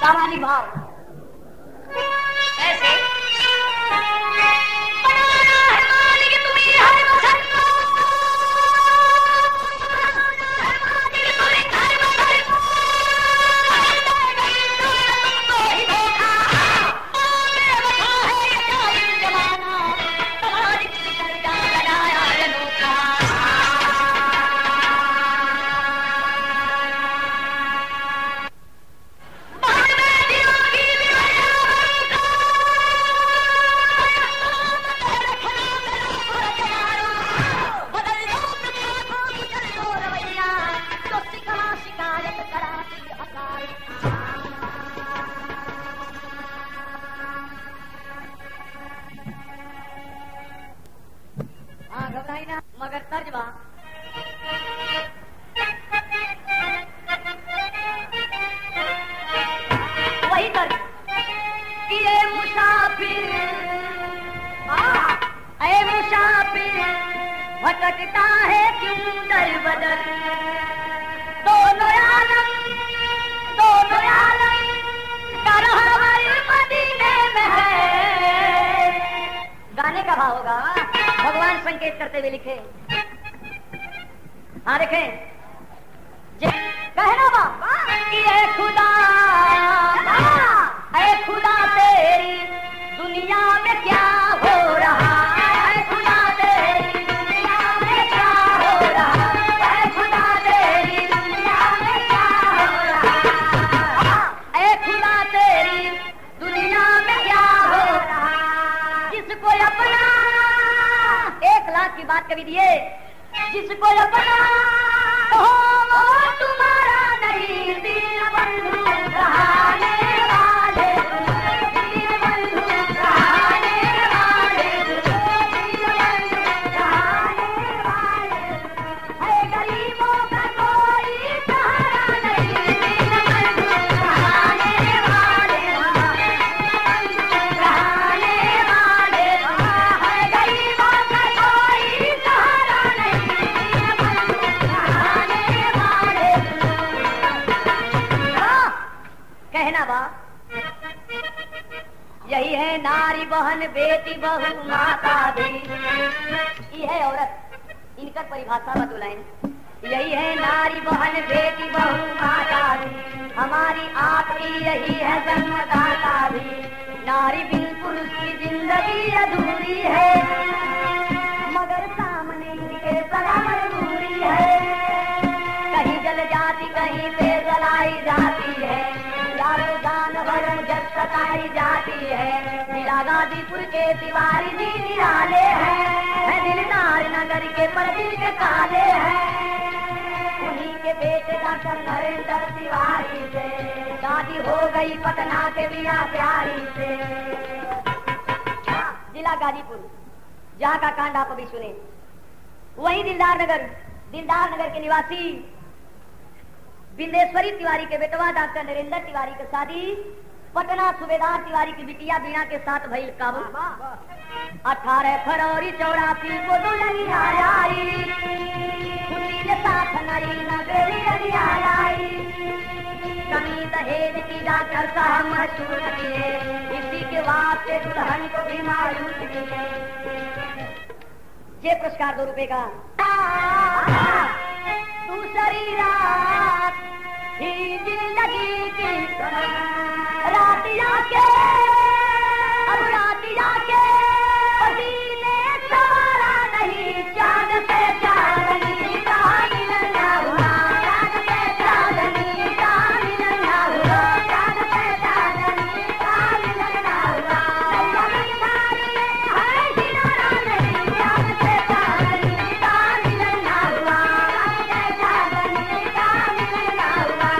सामाजिक भाव ऐसे बनाना है मालिक तुम्हें हर वचन को, मालिक तुम्हें हर वचन को, तुमको ही धोखा बेवफा है ये जालिम जमाना, मालिक कर जा लगाया अनोखा। घबराई ना मगर तर्जबा वही तर्ज कि ए मुसाफिर भटकता है क्यों दर बदर, दोनों आलम का रहबर मदीने में है। गाने का भाव होगा, भगवान संकेत करते हुए लिखे। हाँ देखें, कहना बाबा कि ऐ खुदा तेरी दुनिया में क्या हो रहा है, खुदा तेरी दुनिया में क्या हो रहा है, खुदा तेरी दुनिया में क्या हो रहा है, खुदा तेरी दुनिया में क्या हो रहा। जिसको अपना 1 लाख की बात कभी दिए, जिसको अपना हो वो तुम्हारा नहीं, दीन बंधु कहाने वाले, दीन बंधु कहाने वाले, दीन बंधु कहाने वाले, है गरीबों का कोई सहारा नहीं, दीन बंधु कहाने वाले, कहाने वाले, है गरीबों का कोई सहारा नहीं, दीन बंधु कहाने वाले। कहना बा यही है नारी बहन बेटी बहू माता भी, ये है औरत, इनका परिभाषा बतलाएं। यही है नारी बहन बेटी बहू माता भी, हमारी आपकी यही है जन्मदाता भी। नारी बिन पुरुष की जिंदगी अधूरी है, मगर सामने इनके सदा मजबूरी है। कहीं जल जाती कहीं पे जलाई जाती है, यारो जानवर जब सताई जाती है। जिला गाजीपुर के तिवारी जी निराले हैं, दिलदार नगर के पर दिल के काले हैं। उन्हीं के बेटे डॉक्टर नरेंद्र तिवारी से शादी हो गई पटना के बिना प्यारी से। जिला गाजीपुर जहाँ का कांड आप अभी सुने, वही दिलदार नगर के निवासी बिंदेश्वरी तिवारी के बेटवा डॉक्टर नरेंद्र तिवारी के शादी पटना सूबेदार तिवारी की बिटिया बीना के साथ भइल काबू। 18 फरवरी 84 को दुल्हनिया आई, खुशी के साथ नई नगरी आई। कमी दहेज की डॉक्टर साहब मशहूर किए, इसी के वास्ते दुल्हन को भी मायूस किए। ये पुरस्कार 2 रुपए का। दूसरी रात ही जिंदगी की रात जाके, अब रात जाके पसीने सवारा नहीं, चांद से चांदनी का मिलना हुआ, चांद से चांदनी का मिलना हुआ, चांद से चांदनी का मिलना हुआ। है सितारा नहीं, चांद से चांदनी का मिलना हुआ, चांद से चांदनी का मिलना हुआ।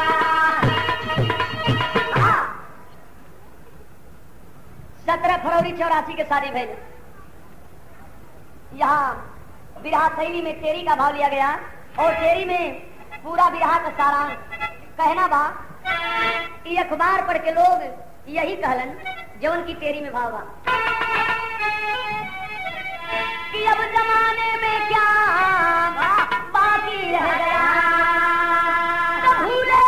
17 फरवरी 84 के शादी भइल। यहाँ बिरहा शैली में तेरी का भाव लिया गया, और तेरी में पूरा बिरहा का सारांश कहना बा। ये अखबार पढ़ के लोग यही कहलन जो उनकी तेरी में भाव बा कि अब जमाने में क्या बाकी रह गया, अब भूले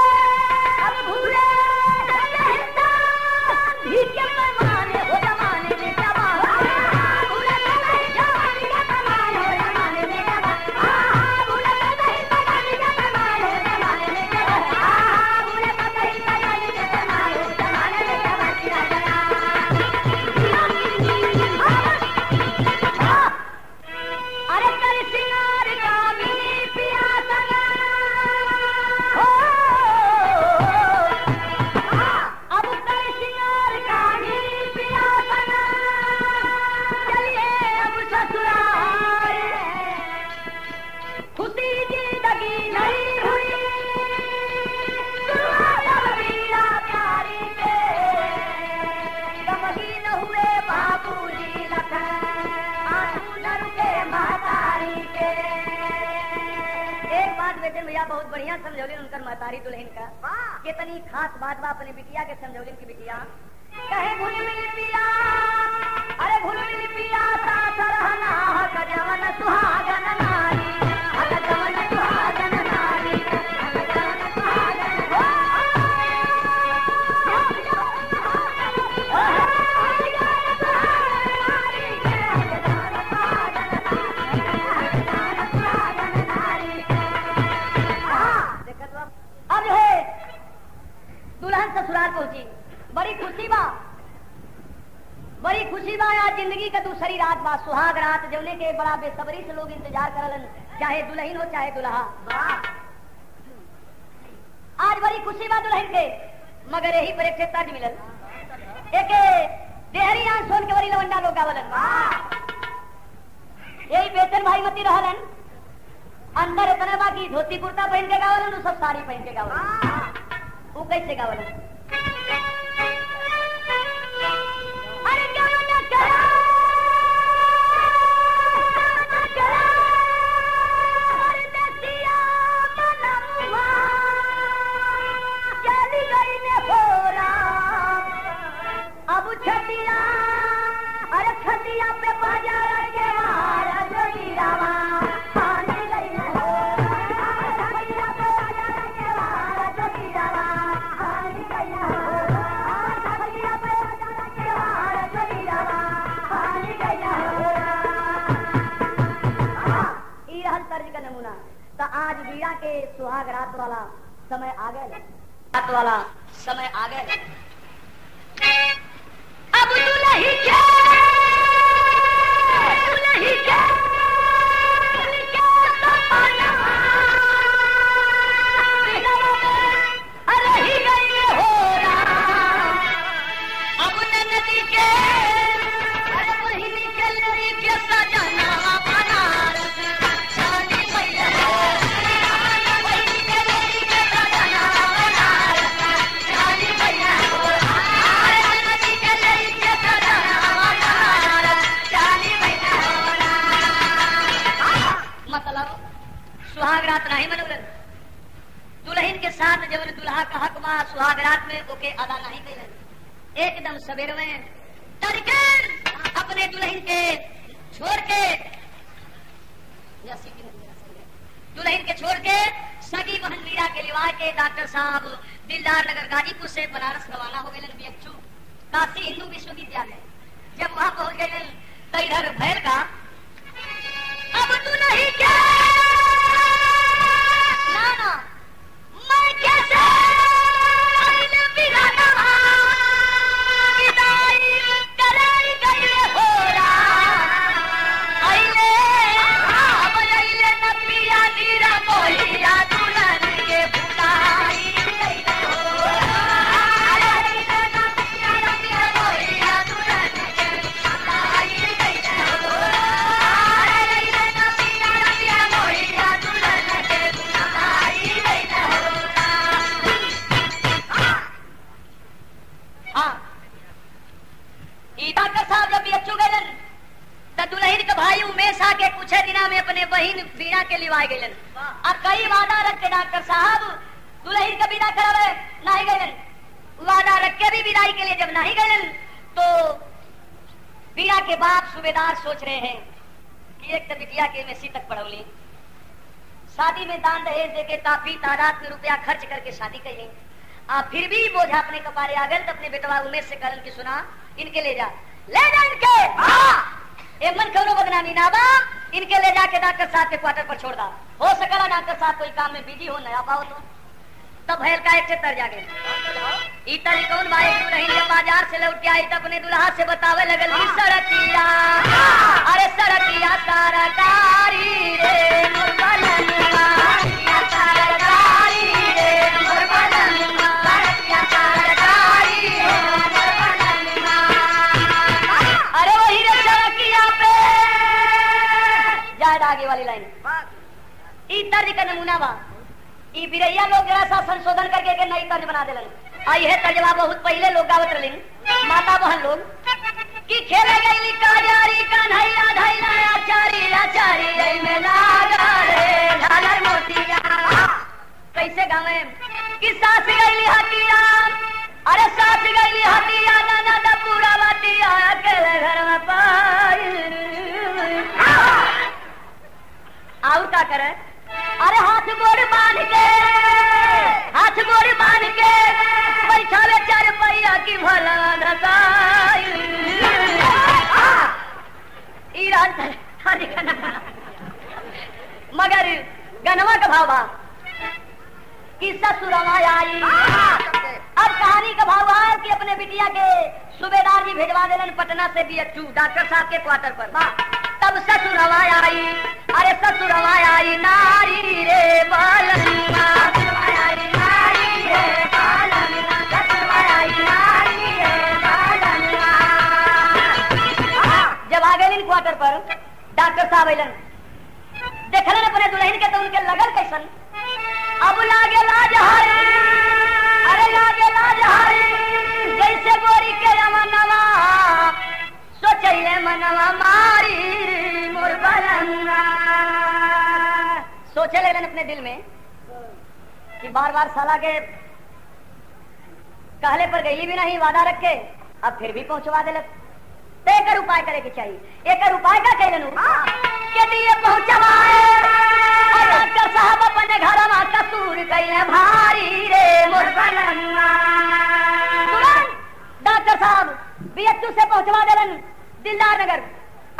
बहुत बढ़िया समझौली उनकर महतारी दुल्हन का कितनी खास बात बा अपने बिटिया के समझौली की बिटिया कहे भूल मिल पिया अरे भूल मिल पिया साथ रहना हक जवन सुहागन नारी हक जवन सुहागन नारी हक जवन सुहागन अब जो है दुल्हन ससुराल पहुंची बड़ी खुशी बा आज जिंदगी का दूसरी रात बा सुहाग रात जौने के बड़ा बेसब्री से लोग इंतजार करलन चाहे दुल्हन हो चाहे दुल्हा आज बड़ी खुशी बा दुल्हन के मगर यही पर एक से तर्ज मिलल एक देहरी आंख सोन के बड़ी लवंडा लोग गावलन यही बेचन भाई मती रहलन अंदर इतना बाकी धोती कुर्ता पहन के गावलन वो सब साड़ी पहन के गावलन वो कैसे गावलन अरे गावना करा अरे दसिया मनमुआ चली गई ने होरा अब छतिया अरे छतिया पे बाजार के मारा जोड़ी रावा का नमूना तो आज वीरा के सुहाग रात वाला समय आ गया रात वाला समय आ गया अब दुल्ही के अरे ही गई हो अब नदी के अरे वही निकल रही के सजना सुहाग रात नहीं मनोरन दुल्हन के साथ जब दुल्हा का हक मा सुहाग रात में ओके अदा नहीं कैलन एकदम सवेर में तड़के अपने दुल्हन के छोड़ के दुल्हन के छोड़ के सगी बहन मीरा के लिवा के डॉक्टर साहब दिलदार नगर गाजीपुर से बनारस रवाना हो गए बियक्षु काशी हिंदू विश्वविद्यालय जब वहां पहुंच गए तो इधर भैर का अब दुल्ही क्या ना मैं कैसे कराई गई हो नपिया नीरा मोहिया दुल्हन के बुलाई डॉक्टर साहब जब बियक्षु गलन तो दुल्हन के भाई उमेश आके कुछ दिना में अपने बहन वीरा के लिवाए गलन अब कई वादा रख के डॉक्टर साहब दुल्हन का विदा करावे नहीं गलन वादा रख के भी विदाई के लिए जब नहीं गलन तो वीरा के बाप सूबेदार सोच रहे हैं कि एक तो बिटिया के एमएससी तक पढ़ौली शादी में दान दहेज देके काफी तादाद में रुपया खर्च करके शादी कही फिर भी बोझा अपने कपारे आ गए तो अपने बेटवा उमेश से कहलन की सुना इनके ले जा इनके मन कौनो बदनामी ना बा इनके ले जाके डॉक्टर साहब के क्वार्टर पर छोड़ दा हो सकला डॉक्टर साहब कोई काम में बिजी हो नया पाओ तो तब भैल का एक से तर जागे इतर कौन भाई दुल्हन जब बाजार से लौट के आई तब अपने दुल्हा से बतावे लगल कि सरतिया अरे सरतिया सरकारी रे मुरबलनुआ सरकारी रे मुरबलनुआ सरकारी रे मुरबलनुआ अरे वही रे सरकिया पे जाए आगे वाली लाइन इतर का नमूना बा ई बिरैया लोग जरा सा संशोधन करके के नई तर्ज बना देलन आ यह तर्जवा बहुत पहले लोग गावत रहलिन माता बहन लोग कि खेले गईली काजारी कन्हैया धैला आचारी आचारी में लागा रे झालर मोतिया कैसे गावे कि सास गईली हटिया, अरे सास गईली हटिया ना दा पूरा बातिया अकेले घर में पाई। और का करे, अरे हाथ गोड़ बांध के, हाथ गोड़ बांध के बैठावे चार पैया की भला धसाई। मगर गनवा का भाव बा कि ससुरवा आई। अब कहानी का भाव है कि अपने बिटिया के सूबेदार जी भेजवा देलन पटना से बीएचयू डॉक्टर साहब के क्वार्टर पर। तब ससुरवा आई, अरे ससुरवा आई नारी रे बालनिया, नारी रे बालनिया, ससुरवा आई नारी रे बालनिया। जब आ गए क्वार्टर पर डॉक्टर साहब अलन, देखलन अपने दुल्हन के तो उनके लगन कैसन। अब लागे लाज हरी, अरे लागे लाज हरी जैसे गोरी के रमनवा सोचले मनवा मारी मोर बलंगा। सोचे लगन अपने दिल में कि बार बार साला के कहले पर गईली भी नहीं, वादा रख के अब फिर भी पहुंचवा दिलक। तो एक उपाय करे के चाहिए। एक उपाय का कहलन के दिए पहुंचवाए डॉक्टर साहब अपने घर में कसूर कइले भारी रे मोर बलंगा। तुरंत डॉक्टर साहब बीएचयू से पहुंचवा देलन दिलदार नगर।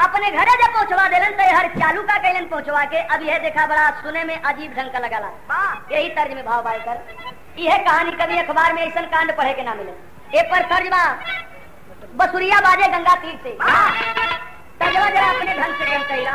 अपने घरे जब पहुंचवा देलन तो हर चालू का कहलन पहुंचवा के। अब यह देखा बड़ा सुने में अजीब ढंग का लगाला। यही तर्ज में भाव बाकर यह कहानी कभी अखबार में ऐसा कांड पढ़े के ना मिले। एक पर तर्जमा बसुरिया बाजे गंगा तीर से, तर्जमा जरा अपने ढंग से कम कहिला।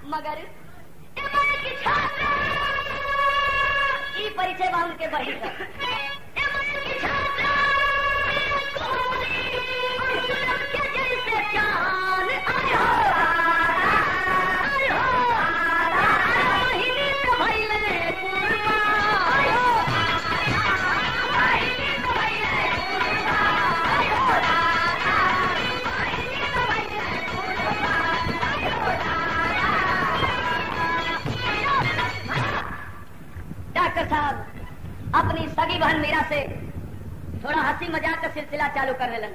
मगर ई परिचय बा उनके बही का। डॉक्टर साहब अपनी सगी बहन मीरा से थोड़ा हंसी मजाक का सिलसिला चालू कर लेलन।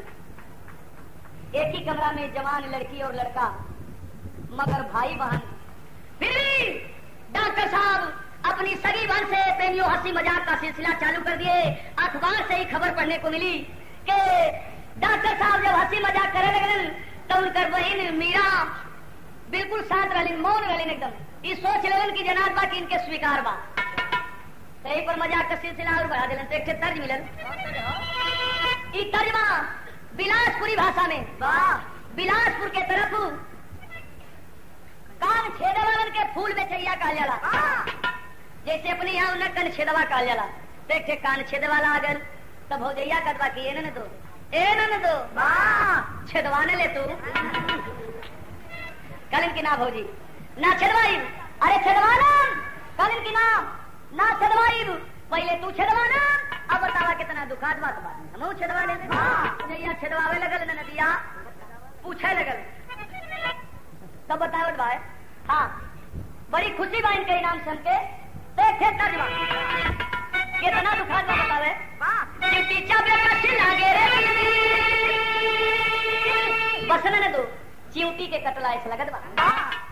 एक ही कमरा में जवान लड़की और लड़का, मगर भाई बहन। फिर भी डॉक्टर साहब अपनी सगी बहन से प्रेमियों हंसी मजाक का सिलसिला चालू कर दिए। अखबार से ही खबर पढ़ने को मिली कि डॉक्टर साहब जब हंसी मजाक करे लगन तो उनकर बहन मीरा बिल्कुल शांत रहलिन, मौन रहलिन एकदम। ये सोच लगन की जनाब बा कि इनके स्वीकार बा। सही पर मजाक का सिलसिला और बढ़ा दिलन। तो एक तर्ज मिलन, ई तर्जमा बिलासपुरी भाषा में। बिलासपुर के तरफ कान छेदे वालन के फूल में चैया कहल जाला, जैसे अपने यहाँ उन्हें कन छेदवा कहल जाला। तो एक कान छेदे वाला आ गल तब हो जैया कदवा की ए न दो, ए न दो छेदवाने ले तू। कलन की ना भौजी ना छेदवाई, अरे छेदवाना कलन की ना छेदवाई, पहले तू छेदवाना। अब बतावा कितना दुखात बात बात हम छेदवा ले। जैया छेदवावे लगल न नदिया पूछे लगल तब बतावट भाई। हाँ बड़ी खुशी बा इनके इनाम सुन के। देखे तर्जमा कितना दुखात बात बतावे। बसन न दो चिंटी के कटला ऐसा लगत बा।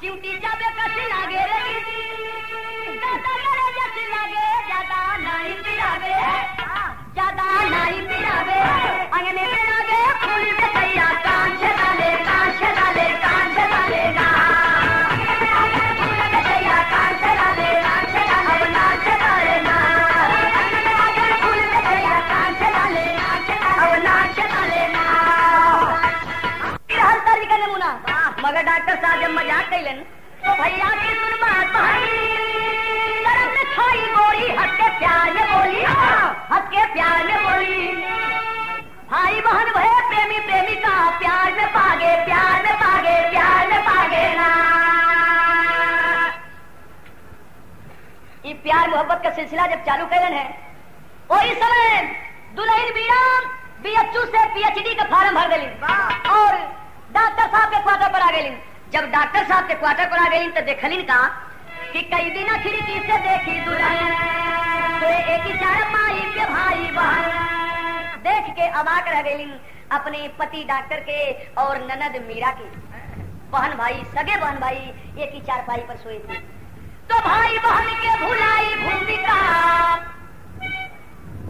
चिंटी जाबे कस लागे रे दादा करे जस लागे, ज्यादा नहीं पिरावे, ज्यादा नहीं पिरावे। अंगने में लागे फूल के तैया कान छेदाले, कान छेदाले, कान छेदाले ना। फूल के तैया कान छेदाले, कान छेदाले, अब ना छेदाले ना। अंगने में लागे फूल के तैया कान छेदाले, कान छेदाले, अब ना छेदाले ना। हर तर्ज का नमूना। मगर डॉक्टर साहब जब मजाक कैलन तो भैया की सुन बात भाई, गरम ने खाई गोरी हट के प्यार में बोली, हंस के प्यार में बोली। भाई बहन भय प्रेमी प्रेमिका प्यार में पागे, प्यार में पागे, प्यार में पागे ना। ये प्यार मोहब्बत का सिलसिला जब चालू कैलन है, वही समय दुल्हन बीना बीएचयू से पीएचडी का फॉर्म भर गई और डॉक्टर साहब के क्वार्टर पर आ गई। जब डॉक्टर साहब के क्वार्टर पर आ गई तो देखलिन का कि कई दिन खिड़की से देखी दुल्हन, तो एक ही चार माई के भाई बहन देख के अवाक रह गई अपने पति डॉक्टर के और ननद मीरा के। बहन भाई, सगे बहन भाई एक ही चारपाई पर सोए थे। तो भाई बहन के भुलाई भूमिका,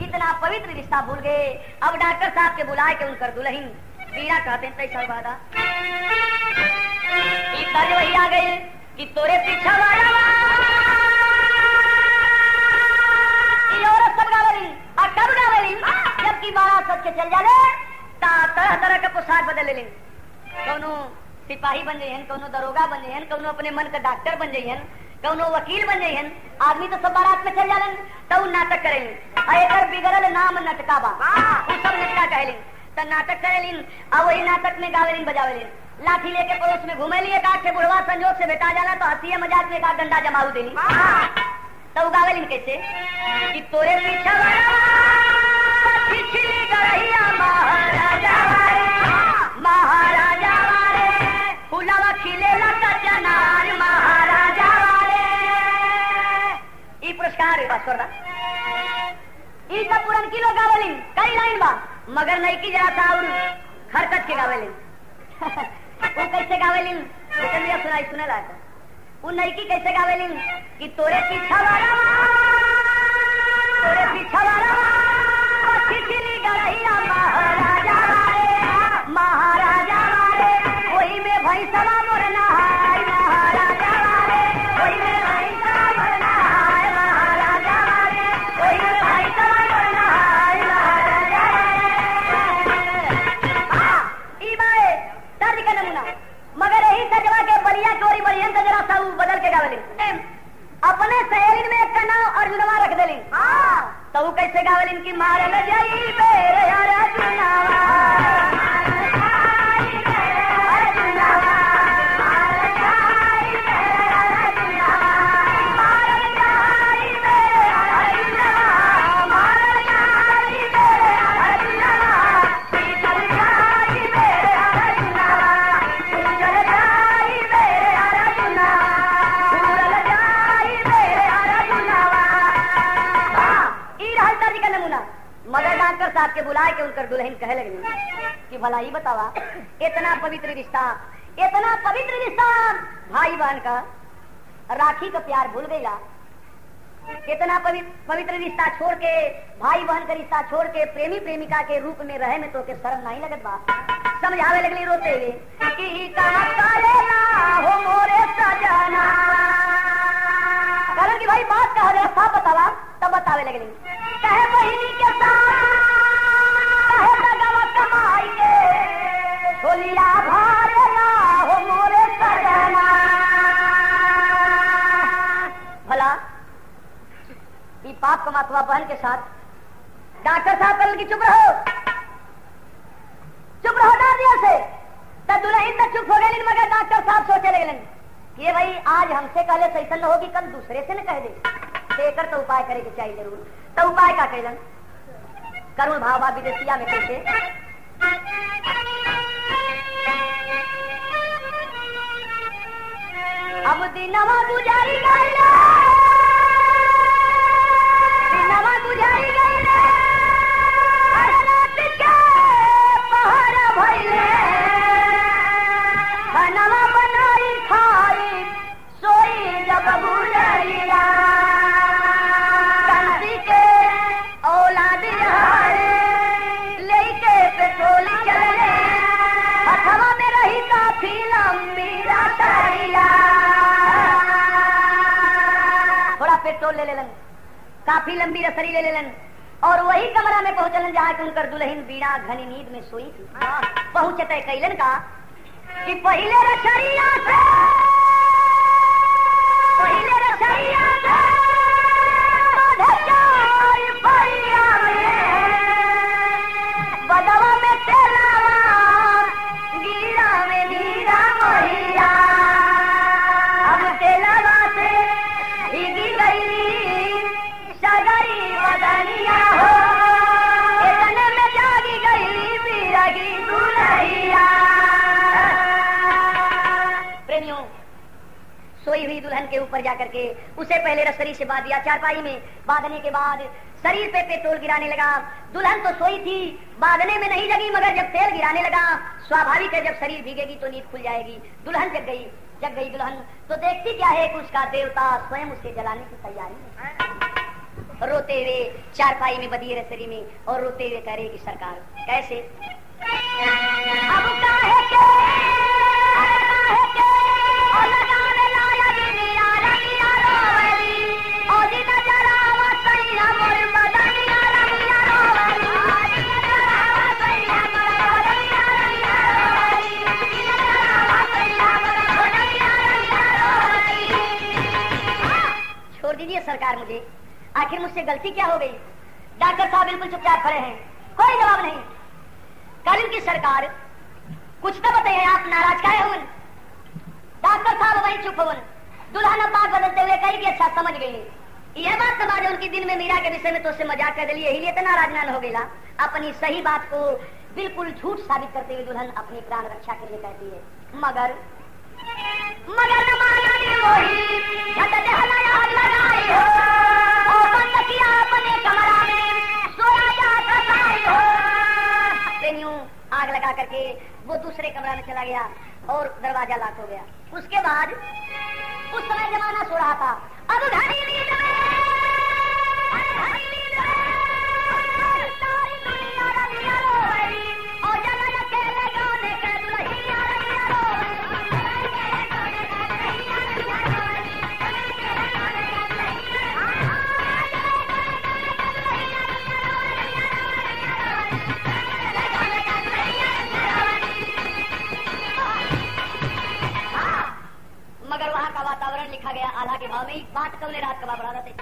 इतना पवित्र रिश्ता भूल गए। अब डॉक्टर साहब के बुलाए के उनकर दुल्हन मीरा कहते हैं तैसा वादा वही आ गए कि तोरे पीछा औरत सब गावली और कब गावली जबकि 12 सज के चल जाले तरह तरह के पोशाक बदल ले। कौनो सिपाही बन जाइहन, कौनो दरोगा बन जाइहन, कौनो अपने मन का डॉक्टर बन जाइहन, कौनो वकील बन जाइहन। आदमी तो सब बारात में चल जालन तो नाटक करेलिन। एकर बिगड़ल नाम नटका बा, उ सब नटका कहलिन। तो नाटक करेलिन और वही नाटक में गावेलिन बजावेलिन। लाठी लेके पड़ोस में घूमे लिए काट के बुढ़वा संजोग से बेटा जाला तो हंसी मजाक में का डंडा जमाऊ देली। तो गावेलिन कैसे कि तोरे पीछा पिछली गरहिया महाराजा महाराजा वाले फुलावा खिलेला कचनार महाराजा वाले। ई पुरस्कार ई सब पुरन किलो गावेलिन कई लाइन बा, मगर नहीं की जरा था और खरकत के गावेलिन। वो कैसे गावेलिन लेकिन ये सुनाई सुने लाता। वो नहीं की कैसे गावेलिन कि तोरे पीछा वाला पिछली गरहिया महाराजा वाले महाराजा वाले वही में भैंसवा मोर नहाय महाराजा वाले वही में भैंसवा मोर नहाय महाराजा वाले वही में भैंसवा मोर नहाय महाराजा वाले। ई बाए दर्द का नमूना, मगर यही सजवा के बलिया चोरी बलियन से जरा सा बदल के गावेलिन। अपने सहेलिन में एक का नाम अर्जुनवा रख देलिन। तो वो कैसे गावेलिन की मारल जाई बेर यार अर्जुनवा अर्जुनवा मारल जाई बेर अर्जुनवा मारल जाई बेर अर्जुनवा मारल जाई बेर अर्जुनवा चल जाई बेर अर्जुनवा चल जाई बेर अर्जुनवा चल जाई बेर अर्जुनवा। ई रहल तर्ज का नमूना। मगर डॉक्टर साहब के बुलाए के उनकर दुल्हन कहे लगनी कि भला ही बतावा इतना पवित्र रिश्ता भाई बहन का राखी का प्यार भूल गईला। कितना पवित्र रिश्ता छोड़ के भाई बहन का रिश्ता छोड़ के प्रेमी प्रेमिका के रूप में रहे में तो के शर्म नहीं लगत बा। समझावे लगली रोते हुए कि करेला हो मोरे सजना। कारण कि भाई बात कह रहे साफ बतावा तब बतावे लगली कहे बहिनी के साथ कहे दगवा कमाई के छोलिया भारेला हो मोरे सजना। भला ये पाप कमातवा बहन के साथ डॉक्टर साहब कल की चुप रहो डाल दिया से तब दुल्हन तक चुप हो गए। मगर डॉक्टर साहब सोचे लगे कि ये भाई आज हमसे कहले सही न होगी कल दूसरे से न कह दे देकर तो उपाय करे के चाहिए जरूर। तो उपाय का कहलन करुण भाव भाव विदेशिया में कैसे अब दिनवा गुजारी गईले दिनवा गुजारी गईले रात के पहर भइले खाना बनाई खाई सोई जब गुजरिया कंसी के औलाद हारे लेके पेट्रोल चले हथवा में रही काफी लंबी रातरिया। थोड़ा पेट्रोल ले लेलन काफी लंबी रसरी ले लेलन और वही कमरा में पहुंचलन जहाँ के उनकर दुल्हन बीड़ा घनी नींद में सोई थी। पहुंचते कैलन का कि पहले रसरिया से पहले रसरिया से सोई हुई दुल्हन के ऊपर जाकर के उसे पहले रसरी से बांध दिया, चारपाई में बांधने के बाद शरीर पे पेट्रोल गिराने लगा। दुल्हन तो सोई थी, बांधने में नहीं जगी, मगर जब तेल गिराने लगा, स्वाभाविक है जब शरीर भीगेगी तो नींद खुल जाएगी। दुल्हन जग गई दुल्हन तो देखती क्या है कि उसका देवता स्वयं उसके जलाने की तैयारी में, रोते हुए चारपाई में बदी रसरी में, और रोते हुए कह रही कि सरकार कैसे अब काहे के छोड़ दीजिए सरकार, मुझे आखिर मुझसे गलती क्या हो गई। डॉक्टर साहब बिल्कुल चुपचाप खड़े हैं, कोई जवाब नहीं। कल की सरकार कुछ तो बताइए, आप नाराज काहे हुए। डॉक्टर साहब वही चुप हुए। दुल्हन अब बात बदलते हुए कही कि अच्छा समझ गई, यह बात समाज उनकी दिन में मीरा के विषय में तो उससे मजाक कर दिली, यही लिए तो नाराज ना हो गया। अपनी सही बात को बिल्कुल झूठ साबित करते हुए दुल्हन अपनी प्राण रक्षा के लिए कहती है, मगर न मानी मोही झट दहला आग लगाई हो, और बंद किया अपने कमरा में सोया जाता साई हो। प्रेमियों आग लगा करके वो दूसरे कमरा में चला गया और दरवाजा लॉक हो गया। उसके बाद उस समय जमाना सो रहा था। अब घड़ी नींद में सारी दुनिया रंगिया रोई, और जगह अकेले गाने के दुल्हिया रंगिया रोई। मगर वहाँ का वातावरण लिखा गया आला के भाव में ही, बात कौन रात कबा बढ़ा थे।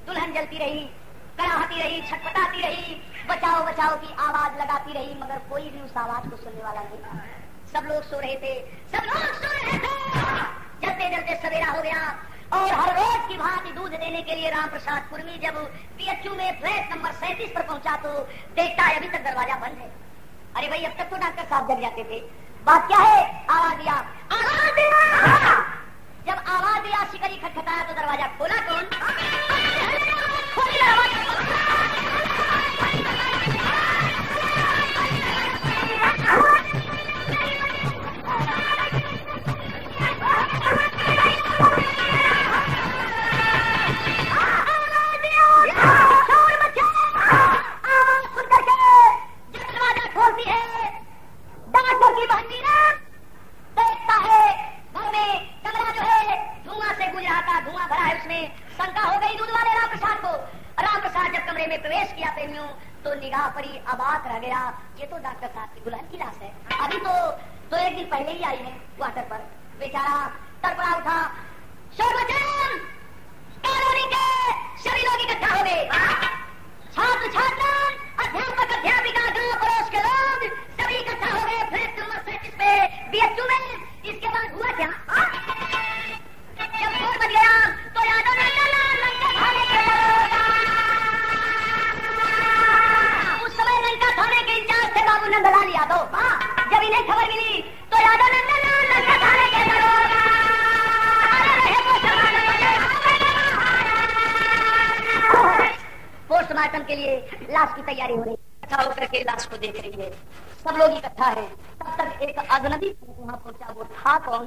दुल्हन जलती रही, कराहती रही, छटपटाती रही, बचाओ बचाओ की आवाज लगाती रही, मगर कोई भी उस आवाज को सुनने वाला नहीं था। सब लोग सो रहे थे, सब लोग सो रहे थे। जलते जलते सवेरा हो गया, और हर रोज की भांति दूध देने के लिए राम प्रसाद कुर्मी जब पीएचयू में फ्लैट नंबर 37 पर पहुंचा तो देखता है अभी तक दरवाजा बंद है। अरे भाई अब तक तो डॉक्टर साहब जग जाते थे, बात क्या है। आवाज दिया, आवाज दिया। जब आवाज दिया, शिकरी खटखटाया तो दरवाजा खोला कौन? तो निगाह पड़ी, अबाक रह गया, ये तो डॉक्टर साहब की दुल्हन की लाश है। अभी तो एक दिन पहले ही आई है क्वार्टर पर। बेचारा तड़पड़ा उठा, सर्वजन कॉलोनी के सभी लोग इकट्ठा हो गए, छात्र छात्रा, अध्यापक अध्यापिका, गांव पड़ोस के लोग सभी इकट्ठा हो गए फ्लैट नंबर 37 पे बीएचयू में। इसके बाद हुआ क्या, जब 4 बज गया तो यादव ने थाने के थाने के इंचार्ज थे बाबू नंदलाल यादव। जब इन्हें खबर मिली तो यादव नंदलाल थाने के पोस्टमार्टम के लिए लाश की तैयारी हो रही है। इकट्ठा होकर के लाश को देख रही है, सब लोग इकट्ठा है। तब तक एक अजनबी वहाँ पहुंचा, वो था कौन?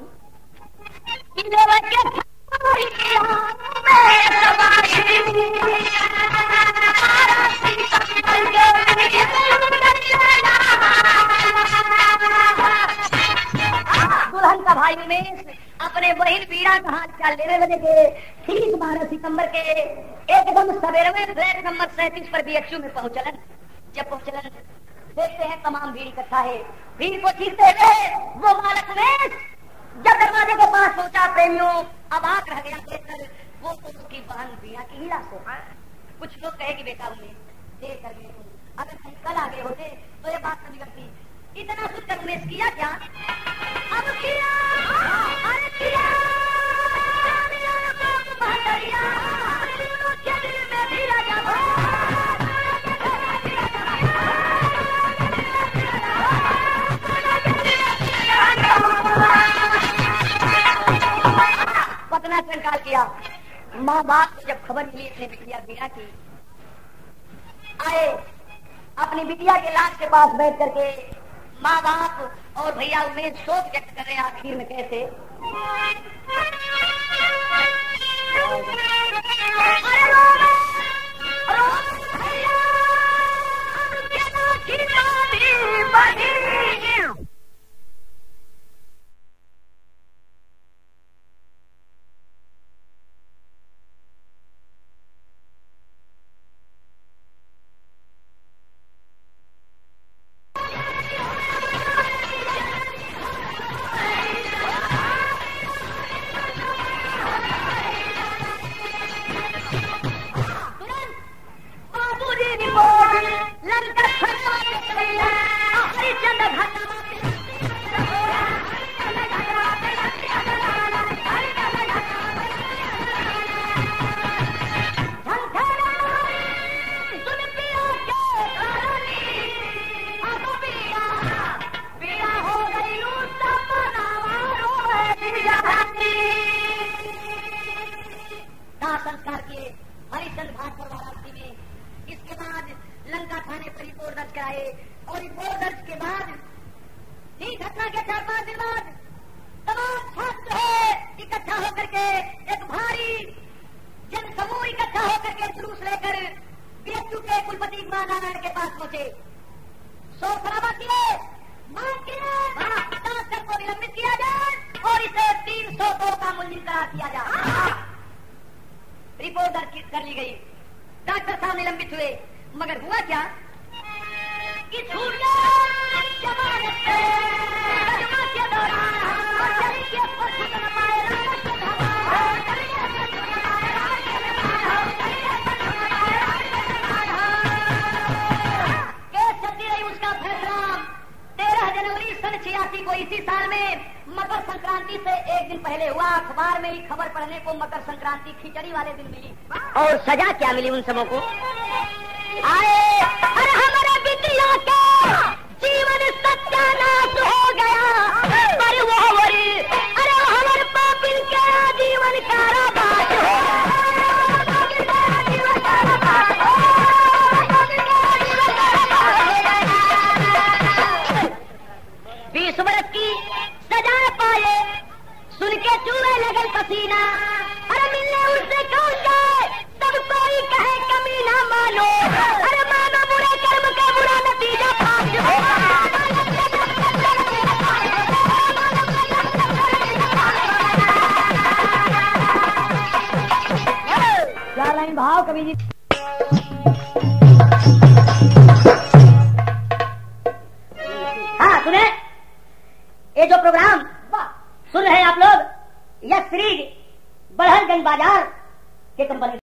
दुल्हन का भाई उमेश अपने बहन पीड़ा का हाथ चाल लेने लगे थे। ठीक 12 सितंबर के एकदम सवेरे में फ्लैट नंबर 37 पर बीएचयू में पहुंचलन। जब पहुंचलन देखते हैं तमाम भीड़ इकट्ठा है। भीड़ को चीरते हुए वो बालक उमेश जब दरवाजे के पास पहुंचा, प्रेमियों अबाक रह गया देखकर वो तो उसकी बहन बीना की ही लाश है। कुछ लोग कहे कि बेटा उमेश देर कर गए तुम, अगर कहीं कल आ गए होते तो ये बात नहीं करती। इतना सोचकर उमेश किया क्या, अब किया, अरे किया, पतना स्वीकार किया। माँ बाप को जब खबर मिली अपनी बिटिया बीना की, आए अपनी बिटिया के लाश के पास बैठ करके माँ बाप और भैया उमेश शोक व्यक्त कर रहे हैं। आखिर में कैसे, संस्कार किए हरिश्चंद्र घाट पर वाराणसी में। इसके बाद लंका थाने पर रिपोर्ट दर्ज कराए और रिपोर्ट दर्ज के बाद इस घटना के 4-5 दिन बाद तमाम छात्र इकट्ठा होकर के एक भारी जन समूह इकट्ठा होकर के जुलूस लेकर बीएचयू के कुलपति कुमार नारायण के पास पहुंचे। शोर शराबा किए, मांग किए शासक को निलंबित किया जाए और इसे 302 का मुलजिम करार किया जाए। रिपोर्ट दर्ज कर ली गई, डॉक्टर साहब निलंबित हुए, मगर हुआ क्या कि छूट उसका फैसला 13 जनवरी सन 86 को इसी साल में मकर संक्रांति से एक दिन पहले हुआ। अखबार में ही खबर पढ़ने को मकर संक्रांति खिचड़ी वाले दिन मिली। और सजा क्या मिली उन सबों को, आए अरे हमारे बिटिया के जीवन सत्यानाश हो गया, पर वो अरे हमारे पापिन के जीवन कारावास हो। 20 वर्ष की सजा पाए, सुन के चूहे लगन पसीना, अरे मिलने उससे कौन जाए, सब कोई कहे कमी ना मानो, अरे मानो बुरे कर्म का बुरा नतीजा पास हो। क्या लाइन भाव कवि जी। हाँ सुने, ये जो प्रोग्राम सुन रहे हैं आप लोग, यह श्री बड़हलगंज बाजार के कंपनी